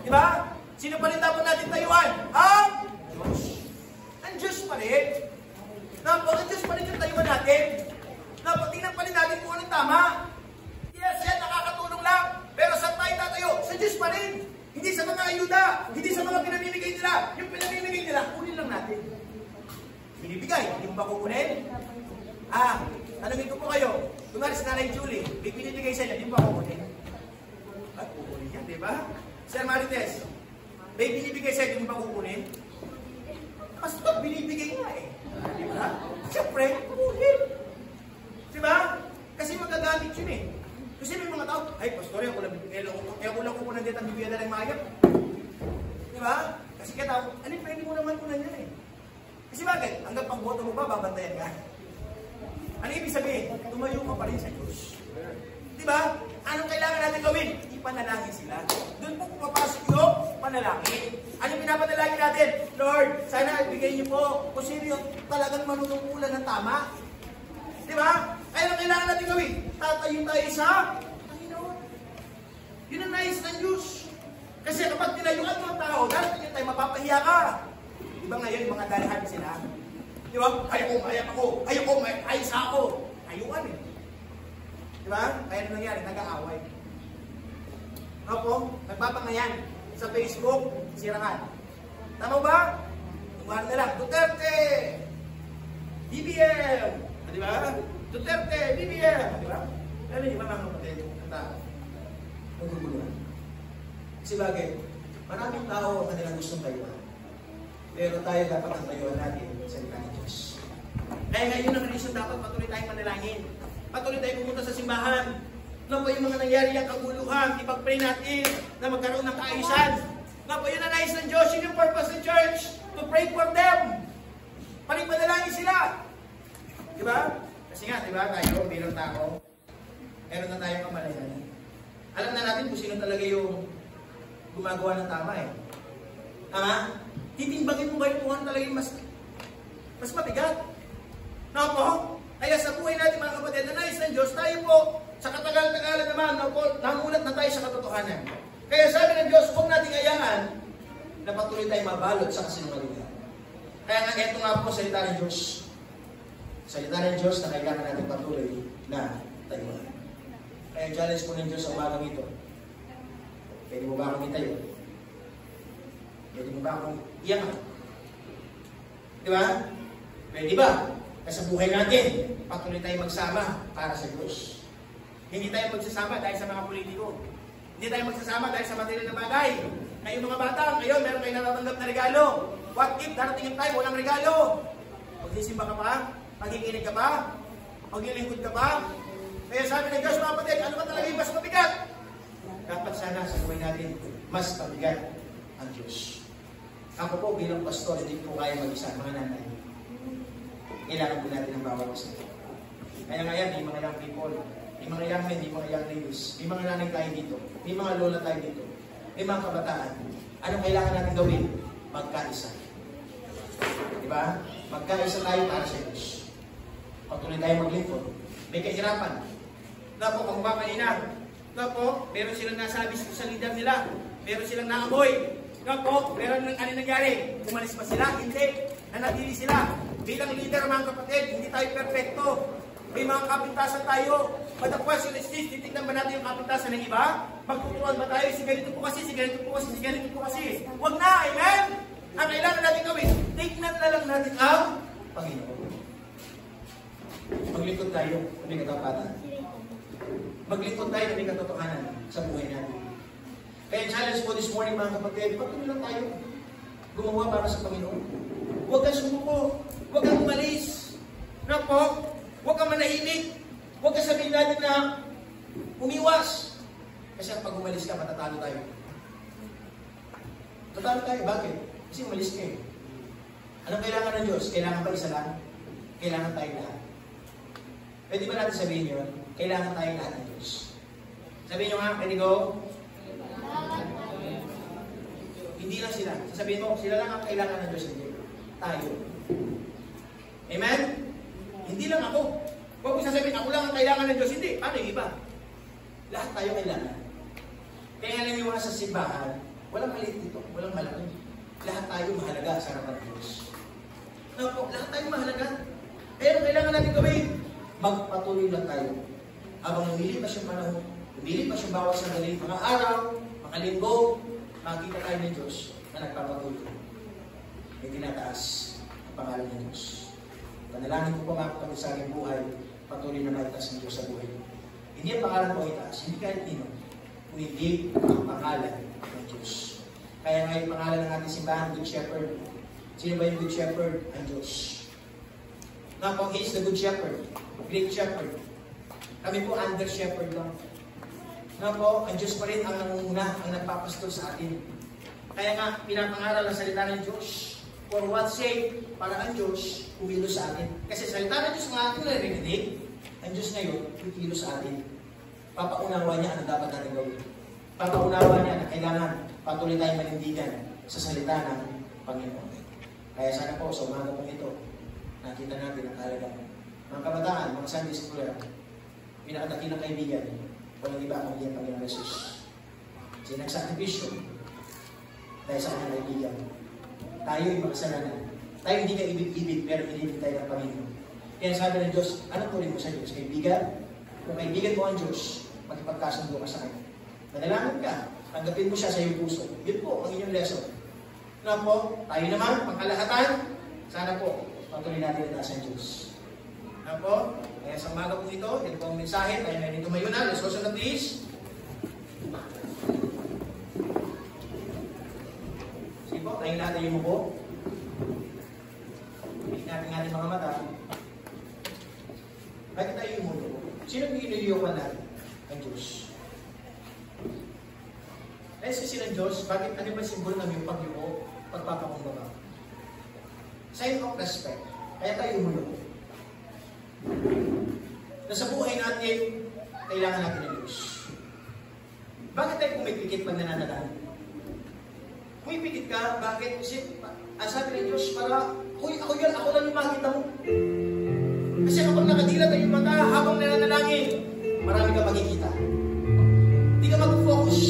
Di ba? Sino pa rin dapat natin tayuan? Ang Diyos. Ang Diyos pa rin. Ang Diyos pa rin yung tayuan natin. Tingnan pa rin natin kung anong tama. Yes, yan, nakakatulong lang. Pero saan tayo tatayo? Sa Diyos pa rin. Hindi sa mga ayuda. Hindi sa mga pinamimigay nila. Yung pinamimigay nila, kunin lang natin. Binibigay, hindi mo ba kukunin? Tanungin ko po kayo. Kunwari si Nanay Julie, may binibigay sa inyo, hindi mo ba kukunin? Kukunin yan, di ba? Sir Marites, may binibigay sa inyo, hindi mo ba kukunin? Pastor, binibigay nga eh. Di ba? Siyempre, kukunin. Di ba? Kasi magagamit yun eh. Kasi may mga tao, ay, pastor, ako lang kukunan dito ang bibigyan na lang mayap. Di ba? Kasi kaya tao, pwede mo naman kunan yan eh. Kasi bakit? Hanggang pagboto mo ba, babantayan ka? Ano ibig sabihin? Tumayo ka pa rin sa Diyos. Di ba? Anong kailangan natin gawin? Ipanalangin sila. Doon po pumapasok yung panalangin. Anong pinapanalangin natin? Lord, sana ibigay niyo po kung sino yung talagang manunungkulan ng tama. Di ba? Kaya anong kailangan natin gawin? Tatayo tayo sa Panginoon. Yun ang nais ng Diyos. Kasi kapag tinayuan mo ang tao, dahil tayo mapapahiya ka. Diba ngayon, mga dalahan sila? Di ba? Ayaw ko, ayos ako. Ayuan eh. Di ba? Kaya ano nangyari? Nag-aaway. Opo, nagpapangayan sa Facebook, siraan. Tama ba? Tumahan na lang, Duterte! BBM! Di ba? Duterte! BBM! Di ba? Alam niyo ba mga kapatid? Ang tao. Naguguluhan. Kasi bagay, maraming tao ang kanilang gustong tayuan. Pero tayo dapat ang tayuan natin sa salita ng Diyos. Kaya ngayon ang reason dapat patuloy tayong manalangin. Patuloy tayong pumunta sa simbahan. Ano po yung mga nangyari ang kaguluhan? Ipag-pray natin na magkaroon ng kaayusan. Ano po yun ang nais ng Diyos? Yun yung purpose ng church. To pray for them. Panalangin sila. Diba? Kasi nga, diba, tayo bilang tao, meron na tayong kamalayan. Alam na natin kung sino talaga yung gumagawa ng tama eh. Tama? Titimbangin mo kayo kung ano talaga yung mas mabigat. No po? Kaya sa buhay natin mga kapatid, na nais ng Diyos, tayo po, sa katagal-tagalan naman, no po, namulat na tayo sa katotohanan. Kaya sabi ng Diyos, huwag nating hayaan na patuloy tayo mabalot sa kasinungalingan. Kaya nga, ito nga po, salita ng Diyos. Salita ng Diyos na kailangan natin patuloy na tayuan. Kaya challenge po ng Diyos sa umagang ito. Pwede mo ba akong itayo? Pwede mo ba akong iyakan? Di ba? Pwede ba? Sa buhay natin, patuloy tayo magsama para sa Diyos. Hindi tayo magsasama dahil sa mga politiko. Hindi tayo magsasama dahil sa material na bagay. Ngayon mga bata, ngayon meron kayo natatanggap na regalo. What if darating yung time, walang regalo? Magsisimba ka pa? Magkikinig ka pa? Maglilingkod ka pa? Kaya sabi ng Diyos, mga kapatid, ano ba talaga yung mas mabigat? Dapat sana sa buhay natin, mas mabigat ang Diyos. Ako po bilang pastor, hindi po kaya mag-isa, mga nanay. Kailangan po natin ang bawat isa. Kaya nga yan, may mga young people, may mga young men, may mga young ladies, may mga nanay tayo dito, may mga lola tayo dito, may mga kabataan. Anong kailangan natin gawin? Magkaisa. Diba? Magkaisa tayo para sa Diyos. Patuloy tayo maglingkod. May kahirapan. Na po, kung ba kanina, na po, meron silang nasabi sa leader nila, meron silang naamoy. Na po, meron ano nangyari? Umalis pa sila? Hindi. Nanatili sila. Bilang leader mga kapatid, hindi tayo perfecto. May mga kapintasan tayo. But the question is this, titignan ba natin yung kapintasan ng iba? Magtuturuan ba tayo? Si ganito po kasi, si ganito po kasi, si ganito po kasi. Huwag na, amen? Ang kailangan natin gawin, tignan na lang natin ang Panginoon. Maglingkod tayo, may katapatan. Maglingkod tayo, may katotohanan sa buhay natin. Kaya challenge po this morning mga kapatid, patuloy lang tayo gumawa para sa Panginoon. Huwag kang sumuko. Huwag kang umalis. Na po, huwag kang manahimik. Huwag kang sabihin natin na umiwas. Kasi pag umalis ka, matatalo tayo. Tatalo tayo. Bakit? Kasi umalis ka eh. Anong kailangan ng Diyos? Kailangan ba isa lang? Kailangan tayo lahat. Pwede ba natin sabihin yun? Kailangan tayo lahat ng Diyos. Sabihin nyo nga, ready go? Hindi lang sila. Sasabihin mo, sila lang ang kailangan ng Diyos. Hindi. Tayo. Amen? Hindi lang ako. Huwag mo sasabihin, ako lang ang kailangan ng Diyos. Hindi. Paano yung iba? Lahat tayo kailangan. Kaya alam niyo nga sa simbahan, walang maliit dito, walang malaki. Lahat tayo mahalaga sa harapan ng Diyos. Lahat tayo mahalaga. Kaya ang kailangan natin gawin, magpatuloy lang tayo. Habang lumilipas yung panahon, lumilipas yung bawat sandali, mga araw, mga linggo, makikita tayo ng Diyos na nagpapatuloy. May tinataas ang pangalan ng Diyos. Panalangin ko po mga kapatid sa aking buhay, patuloy na maitaas ng Diyos sa buhay. Hindi ang pangalan ko itaas, hindi kahit nino, kung hindi ang pangalan ng Diyos. Kaya nga yung pangalan ng ating simbahan, Good Shepherd. Sino ba yung Good Shepherd? Ang Diyos. Nga po, He is the Good Shepherd, Great Shepherd. Kami po under Shepherd lang. Nga po, ang Diyos pa rin ang nangunguna, ang nagpapastol sa atin. Kaya nga, pinapangaral ang salita ng Diyos. For what sake? Para ang Diyos kumilos sa atin. Kasi salita ng Diyos nga atin narinig, ang Diyos ngayon, kumilos sa atin. Papaunawa niya ang dapat natin gawin. Papaunawa niya na kailangan patuloy tayong manindigan sa salita ng Panginoon. Kaya sana po, sa umaga po ito, nakita natin ang halaga. Mga kabataan, mga Sunday schooler, pinakadakilang kaibigan, walang iba kung hindi ang Panginoon Jesus. Kasi nagsakripisyo dahil sa kanyang kaibigan. Tayo ay makasalanan. Tayo hindi ka ibig-ibig, pero pinili tayo ng Panginoon. Kaya sabi ng Diyos, anong turing mo sa Diyos? Kaibigan? Kung kaibigan mo ang Diyos, magkipagkasundo ka sa Kanya. Manalangin ka, tanggapin mo siya sa iyong puso. Yun po ang inyong lesson. Na po, tayo naman, pangkalahatan, sana po, patuloy natin itaas ang Diyos. Na po, kaya sa umaga po ito, ito po ang mensahe, tayo na dito mayo na, let's go sa the please. Sige po, tayo natin yung muko. Pilit natin natin mga mata. Bakit tayo yung muko? Sino ang inuyukan natin? Ang Diyos. Dahil sa silang Diyos, bakit ano ba simbolo ng iyong pagyuko, pagpapakumbaba? Sign of respect. Kaya tayo umulong. Na sa buhay natin, kailangan natin ng Diyos. Bakit tayo pumipikit pag nananalangin? Pumipikit ka, bakit? Kasi, sabi ng Diyos, para, ako yan, ako lang yung makita mo. Kasi kapag nakadilat ang iyong mata, habang nananalangin, marami ka makikita. Hindi ka mag-focus.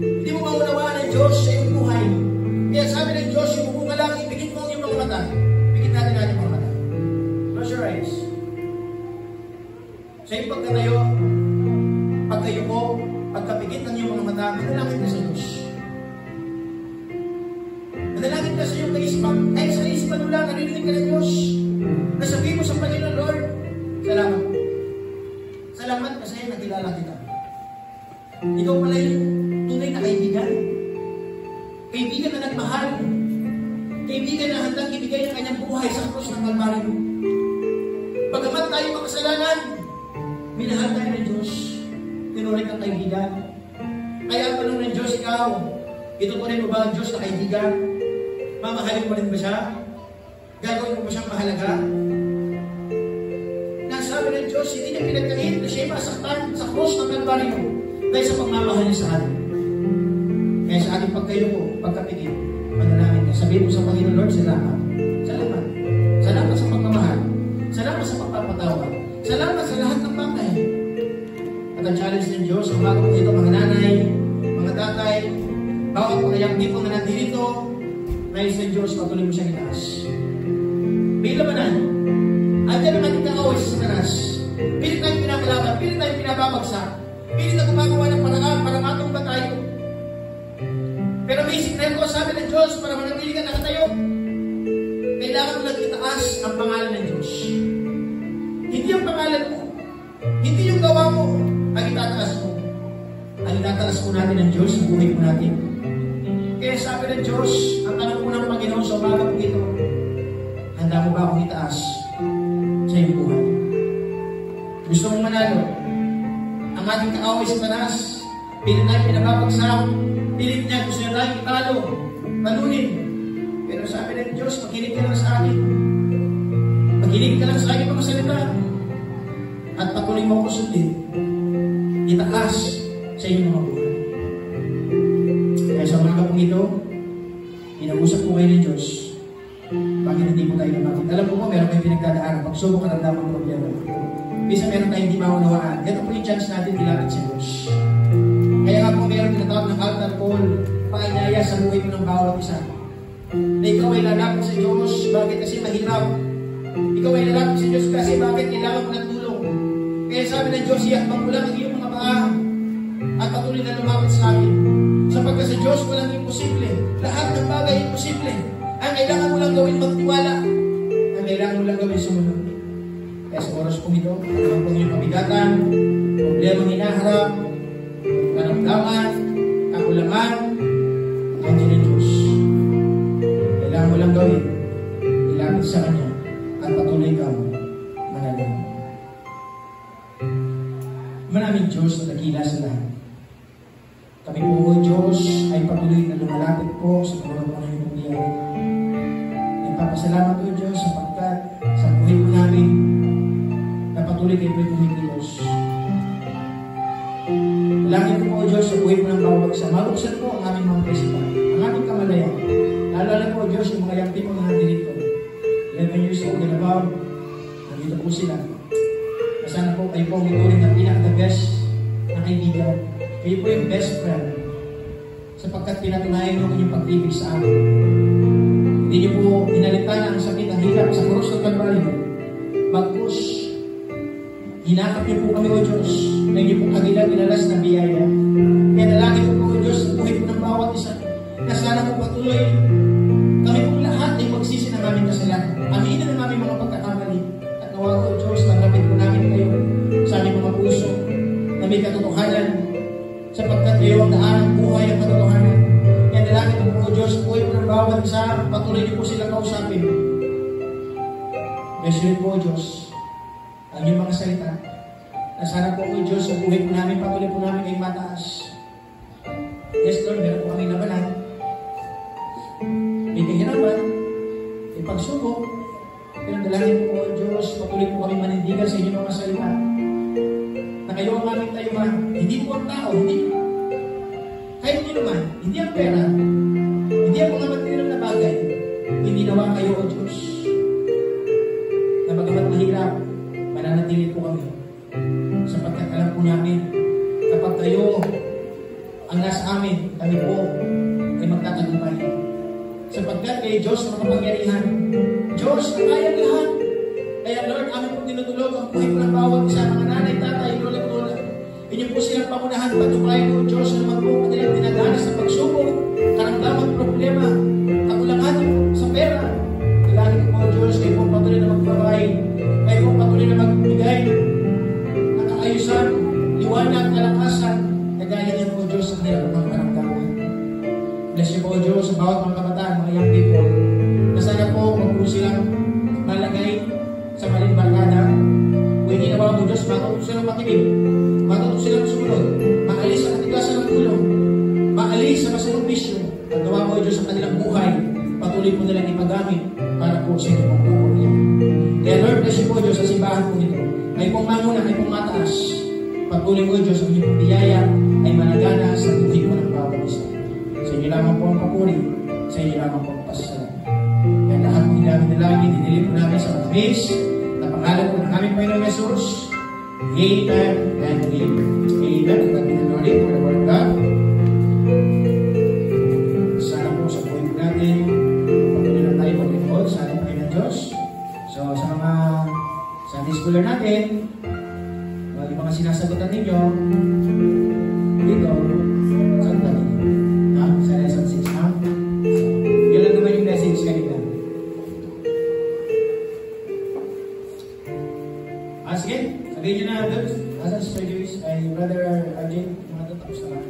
Hindi mo maunawaan ng Diyos sa iyong buhay. Kaya sabi ng Diyos, yung buko ka lang, ipikit mo ang iyong mga mata. Pikit natin natin mga mata. Close your eyes. Sa iyong pagkatayo, pagkayo ko, pagkapikit ng iyong mga mata, manalangin ka sa Diyos. Manalangin ka sa iyong kaisipan, kahit sa isipan mo lang, narinig ka ng Diyos. Nasabihin mo sa Panginoon, Lord, salamat. Salamat kasi nakilala kita. Ikaw pala yung tunay na kaibigan. Kaibigan na nagmahal. Kaibigan na handang ibigay ng kanyang buhay sa krus ng Kalbaryo. Bagamat tayo makasalanan, minahal tayo ng Diyos. Tinuring kang kaibigan. Kaya ang tanong ng Diyos, ikaw, itutunin mo ba ang Diyos na kaibigan? Mamahalin mo rin ba siya? Gagawin mo ba siyang mahalaga? Nasabi ng Diyos, hindi niya pinagkahit na siya masaktan sa krus ng Kalbaryo dahil sa pagmamahal niya sa atin. Kaya sa ating pagkayo ko, pagkapikit, manalangin ka. Sabihin mo sa Panginoon, Lord, salamat. Salamat. Salamat sa pagmamahal. Salamat sa pagpapatawa. Salamat sa lahat ng bagay. At ang challenge ng Diyos, ang bago dito, mga nanay, mga tatay, bawat mga yung tipo na nandito, dahil sa Diyos, patuloy mo siyang itaas. May labanan. Andiyan naman yung kaaway sa Satanas. Pilit tayong pinapalaban, pilit tayong pinababagsak, pilit na gumagawa ng paraan para matumba tayo. Pero may sikreto, sabi ng Diyos, para manatili ka nakatayo, kailangan mo lang itaas ang pangalan ng Diyos. Hindi ang pangalan mo, hindi yung gawa mo, ang itataas mo. Ang itataas mo natin ng Diyos, ang buhay mo natin. Kaya sabi ng Diyos, ang tanong mo ng Panginoon sa umaga po ito, handa mo ba akong itaas sa iyong buhay? Gusto mong manalo? Ang ating kaaway sa Satanas, pilit na pinababagsak, pilit niya gusto niya tayong italo, talunin. Pero sabi ng Diyos, makinig ka lang sa akin. Makinig ka lang sa akin mga salita. At patuloy mo ako sundin. Itaas sa inyong mga buhay. Kaya sa umaga pong ito, inausap ko kayo ng Diyos. Bakit hindi mo tayo namakit? Alam ko meron kayong pinagdadaanan. Pagsubok ka ng damang problema. Bisa meron tayong hindi maunawaan. Ito po yung chance natin ilapit sa Diyos. Kaya nga po meron tinatawag ng altar call, paanyaya sa buhay mo ng bawat isa. Na ikaw ay lalapit sa Diyos, bakit kasi mahirap? Ikaw ay lalapit sa Diyos kasi bakit kailangan mo ng tulong? Kaya sabi ng Diyos, iyakbang mo lang ang iyong mga paa at patuloy na lumapit sa akin. Sapagkat sa Diyos walang imposible. Lahat ng bagay imposible. Ang kailangan mo lang gawin magtiwala. Ang kailangan mo lang gawin sumunod. Kaya sa oras po ito, ang pong iyong pabigatan, problemang hinaharap, karamdaman, kakulangan, ang ng Diyos. Kailangan mo lang gawin, ilapit sa Kanya, at patuloy kang manalangin. Maraming Diyos na dakila sa lahat. Kami po, Diyos, ay patuloy na lumalapit po sa tulong po ng iyong biyaya. Nagpapasalamat po, Diyos, sapagkat sa buhay po namin, na patuloy kayo po'y kumikilos. Langit ko po, Diyos, sa buhay po ng bawat isa. Mabuksan po ang aming mga kaisipan, ang aming kamalayan. Lalo na po, Diyos, yung mga yampi po na nandito. 11 years old and above, nandito po sila. Sana po kayo po ang ituring na pinaka-the best na kaibigan. Kayo po yung best friend. Sapagkat pinatunayan nyo ang inyong pag-ibig sa amin. Hindi nyo po inalitan ang sakit ang hirap sa krus ng Kalbaryo. Bagkus, hinakap niyo po kami, O Diyos, na inyo pong kagilang inalas na biyaya. Kaya nalangin po, O Diyos, ang buhay po ng bawat isa. Na sana po patuloy, kami po lahat ay magsisi ng aming kasalanan. Aminin ang aming mga pagkakamali. At nawa, O Diyos, tanggapin po namin kayo sa aming mga puso na may katotohanan. Sapagkat kayo ang daan ng buhay ang katotohanan. Kaya nalangin po, O Diyos, buhay po ng bawat isa. Patuloy niyo po sila kausapin. Bless you po, O Diyos, ang inyong mga salita. Na sana po, O Diyos, sa buhay po namin, patuloy po namin kayong mataas. Yes, Lord, meron po kami labanan. May kahirapan, may pagsubok. Pero dalangin po, O Diyos, patuloy po kami manindigan sa inyong mga salita. Na kayo ang aming tayuman. Hindi po ang tao, hindi. Kahit hindi naman, hindi ang pera. Nawa kayo, O Diyos, na bagamat mahirap, mananatili po kami. Sapagkat alam po namin, kapag kayo ang nasa amin, kami po ay magtatagumpay. Sapagkat kayo, Diyos, na makapangyarihan. Diyos, na kaya lahat. Kaya Lord, amin po tinutulog ang buhay po ng bawat isa, mga nanay, tatay, lola, lola. Inyo po silang pangunahan, patuklayin po, Diyos, na naman po kanilang dinadanas sa pagsubok, karamdaman, problema, kakulangan sa pera. Kailangan ko po, Diyos, kayo po patuloy na magpapay, kayo po patuloy na magbigay ng kaayusan, liwanag, kalakasan, kagaya niyo po, Diyos, sa kanilang mga karamdaman. Bless niyo po, Diyos, sa bawat mga kabataan, mga young people, na sana po, huwag po silang malagay sa maling barkada. Kung ginawa mo, Diyos, matuto silang makinig, matuto silang sumunod, maalis sa katigasan ng ulo, maalis sa masamang bisyo, at gawa mo, Diyos, sa kanilang buhay, patuloy po nilang ipagamit para po sa inyo pong kapuriya. Kaya Lord, bless you po, Diyos, sa simbahan po nito. Ay pong mamuna, ay pong mataas. Patuloy po, Diyos, ang inyong biyaya ay managana sa buhay po ng bawat isa. Sa inyo lamang po ang papuri, sa inyo lamang po ang pasasalamat. Kaya lahat po namin nilagi, dinilip po namin sa matamis, na pangalan po ng aming Panginoon Jesus. Amen and amen. Amen. At natin ang Lord for the word of God. Sana po sa buhay po natin, patuloy na tayo maglingkod sa ating Panginoon Diyos. So sa mga Sunday schooler natin, yung mga sinasagutan ninyo, dito, saan ba ninyo? Sa lesson 6, ha? So, yun lang naman yung message kanina. Sige, sabihin nyo na doon. Asa si Sir Joyce, ay Brother Arjun, mga doon, tapos na lang.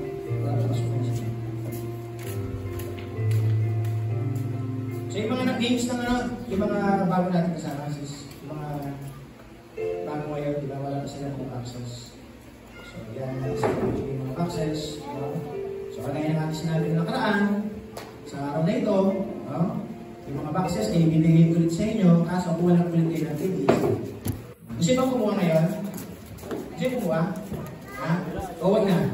So yung mga nag-games ng ano, yung mga bago natin kasama, yung mga bago ngayon, di ba, wala pa sila ng access. So yan, yung mga access. So kagaya na natin sinabi ng nakaraan, sa araw na ito, yung mga boxes ay ibibigay ulit sa inyo, kaso kuha lang ulit kayo ng TV. Gusto bang kumuha ngayon? Gusto kumuha? Ha? O wag na.